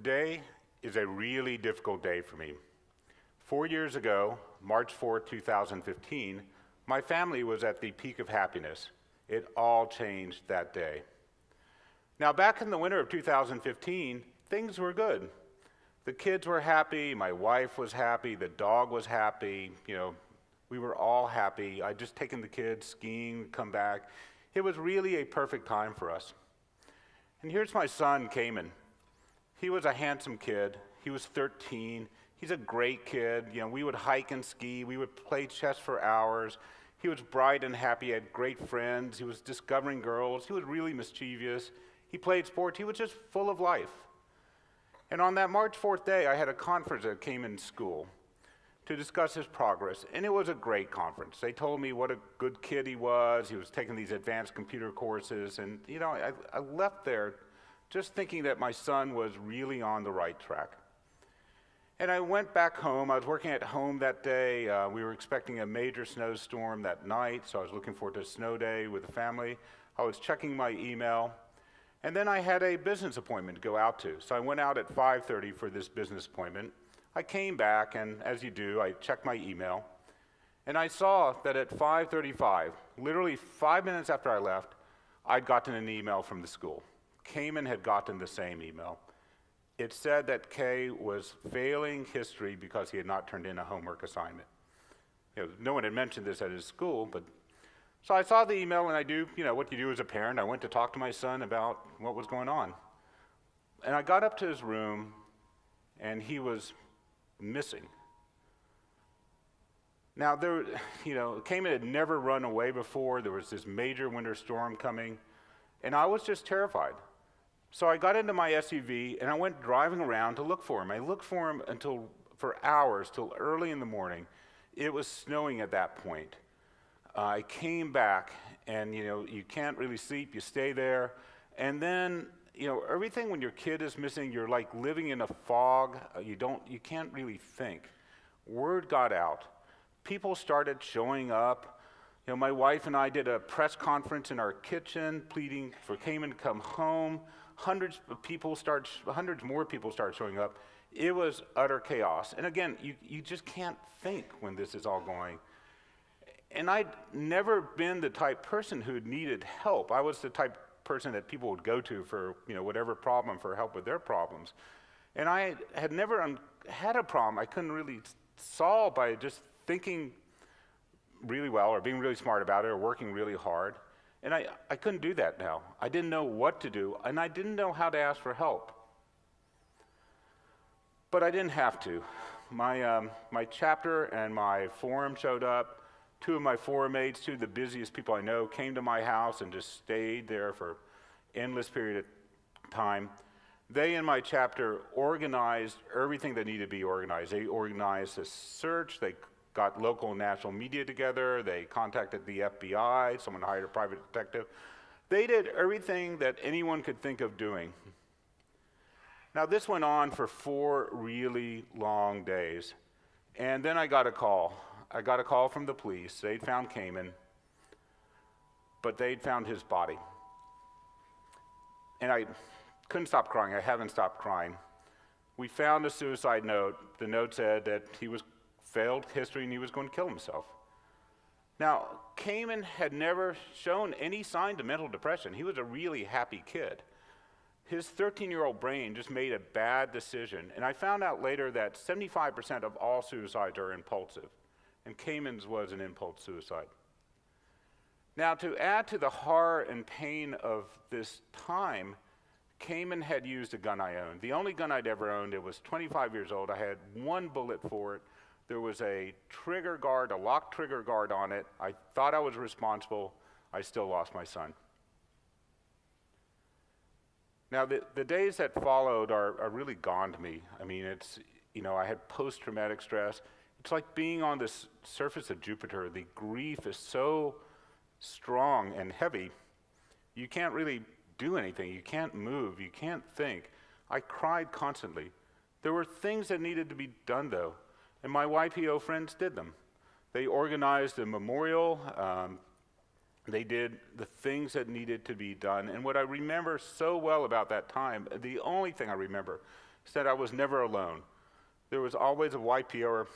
Today is a really difficult day for me. 4 years ago, March 4, 2015, my family was at the peak of happiness. It all changed that day. Now, back in the winter of 2015, things were good. The kids were happy, my wife was happy, the dog was happy, we were all happy. I'd just taken the kids skiing, come back. It was really a perfect time for us. And here's my son, Cayman. He was a handsome kid. He was 13. He's a great kid. We would hike and ski. We would play chess for hours. He was bright and happy. He had great friends. He was discovering girls. He was really mischievous. He played sports. He was just full of life. And on that March 4th day, I had a conference at Cayman's school to discuss his progress, and it was a great conference. They told me what a good kid he was. He was taking these advanced computer courses, and I left there just thinking that my son was really on the right track. And I went back home. I was working at home that day. We were expecting a major snowstorm that night, so I was looking forward to a snow day with the family. I was checking my email, and then I had a business appointment to go out to. So I went out at 5:30 for this business appointment. I came back, and as you do, I checked my email, and I saw that at 5:35, literally 5 minutes after I left, I'd gotten an email from the school. Cayman had gotten the same email. It said that Kay was failing history because he had not turned in a homework assignment. No one had mentioned this at his school, but so I saw the email, and I do, what you do as a parent. I went to talk to my son about what was going on. And I got up to his room, and he was missing. Now, Cayman had never run away before. There was this major winter storm coming, and I was just terrified. So I got into my SUV, and I went driving around to look for him. I looked for him for hours, till early in the morning. It was snowing at that point. I came back, and you can't really sleep. You stay there, and then everything when your kid is missing, you're like living in a fog. You can't really think. Word got out. People started showing up. My wife and I did a press conference in our kitchen, pleading for Cayman to come home. Hundreds more people started showing up. It was utter chaos. And again, you just can't think when this is all going. And I'd never been the type person who needed help. I was the type person that people would go to for whatever problem, for help with their problems. And I had never had a problem I couldn't really solve by just thinking really well or being really smart about it or working really hard. And I couldn't do that now. I didn't know what to do, and I didn't know how to ask for help. But I didn't have to. My chapter and my forum showed up. Two of my forum mates, two of the busiest people I know, came to my house and just stayed there for endless period of time. They and my chapter organized everything that needed to be organized. They organized a search. They got local and national media together. They contacted the FBI. Someone hired a private detective. They did everything that anyone could think of doing. Now, this went on for 4 really long days. And then I got a call. I got a call from the police. They'd found Cayman, but they'd found his body. And I couldn't stop crying. I haven't stopped crying. We found a suicide note. The note said that he was failed history and he was going to kill himself. Now, Cayman had never shown any signs of mental depression. He was a really happy kid. His 13-year-old brain just made a bad decision. And I found out later that 75% of all suicides are impulsive. And Cayman's was an impulse suicide. Now, to add to the horror and pain of this time, Cayman had used a gun I owned. The only gun I'd ever owned. It was 25 years old. I had 1 bullet for it. There was a trigger guard, a locked trigger guard on it. I thought I was responsible. I still lost my son. Now, the days that followed are really gone to me. I mean, I had post-traumatic stress. It's like being on the surface of Jupiter. The grief is so strong and heavy, you can't really do anything. You can't move. You can't think. I cried constantly. There were things that needed to be done, though, and my YPO friends did them. They organized a memorial. They did the things that needed to be done. And what I remember so well about that time, the only thing I remember, said I was never alone. There was always a YPOer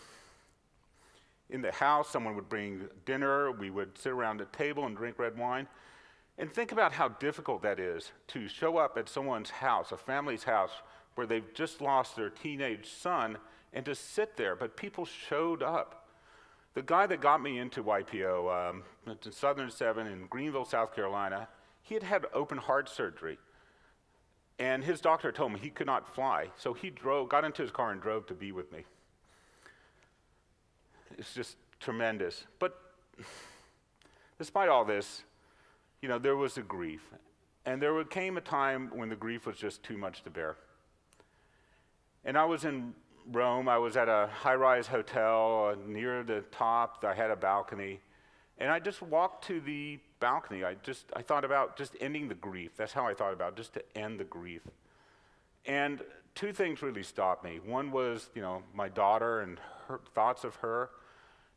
in the house. Someone would bring dinner. We would sit around a table and drink red wine. And think about how difficult that is to show up at someone's house, a family's house, where they've just lost their teenage son, and to sit there. But people showed up. The guy that got me into YPO, at Southern 7 in Greenville, South Carolina, he had had open heart surgery. And his doctor told him he could not fly. So he got into his car and drove to be with me. It's just tremendous. But despite all this, there was the grief. And there came a time when the grief was just too much to bear. And I was in Rome. I was at a high-rise hotel near the top. I had a balcony. And I just walked to the balcony. I thought about just ending the grief. That's how I thought about it, just to end the grief. And two things really stopped me. One was, my daughter and her thoughts of her.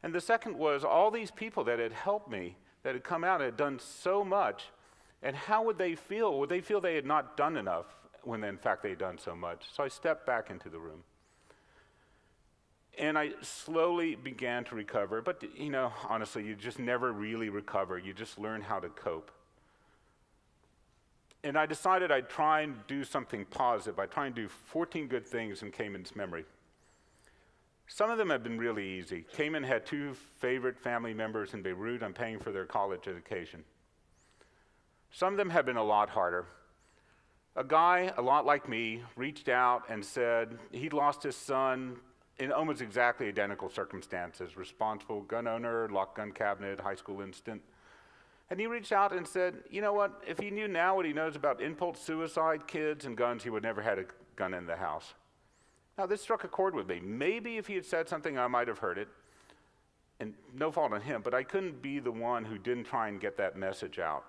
And the second was all these people that had helped me, that had come out and had done so much. And how would they feel? Would they feel they had not done enough when in fact they had done so much? So I stepped back into the room. And I slowly began to recover. But, honestly, you just never really recover. You just learn how to cope. And I decided I'd try and do something positive. I'd try and do 14 good things in Cayman's memory. Some of them have been really easy. Cayman had 2 favorite family members in Beirut. I'm paying for their college education. Some of them have been a lot harder. A guy, a lot like me, reached out and said he'd lost his son in almost exactly identical circumstances. Responsible gun owner, locked gun cabinet, high school incident. And he reached out and said, you know what, if he knew now what he knows about impulse suicide, kids, and guns, he would never have had a gun in the house. Now, this struck a chord with me. Maybe if he had said something, I might have heard it. And no fault on him, but I couldn't be the one who didn't try and get that message out.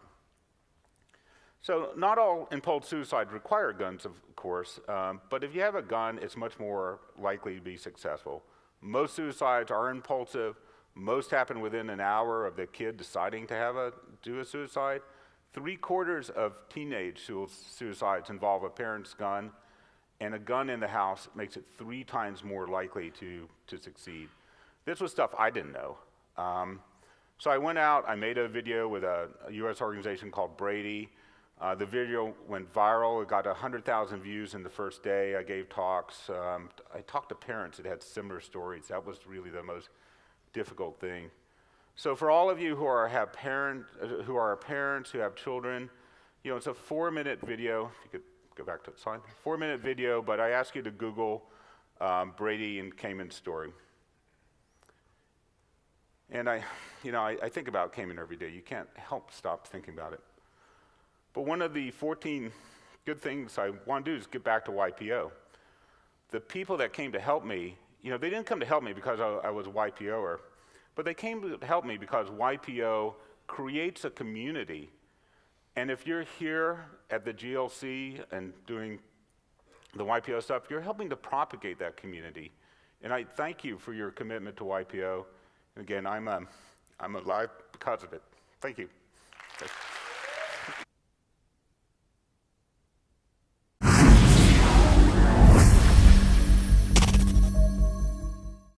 So not all impulse suicides require guns, of course, but if you have a gun, it's much more likely to be successful. Most suicides are impulsive. Most happen within an hour of the kid deciding to do a suicide. 3/4 of teenage suicides involve a parent's gun, and a gun in the house makes it 3 times more likely to succeed. This was stuff I didn't know. So I went out, I made a video with a US organization called Brady. The video went viral. It got 100,000 views in the first day. I gave talks. I talked to parents that had similar stories. That was really the most difficult thing. So for all of you who are parents, who have children, it's a 4-minute video. If you could go back to the slide. 4-minute video, but I ask you to Google Brady and Cayman story. And I think about Cayman every day. You can't help stop thinking about it. But one of the 14 good things I want to do is get back to YPO. The people that came to help me, they didn't come to help me because I was a YPOer, but they came to help me because YPO creates a community. And if you're here at the GLC and doing the YPO stuff, you're helping to propagate that community. And I thank you for your commitment to YPO. And again, I'm alive because of it. Thank you.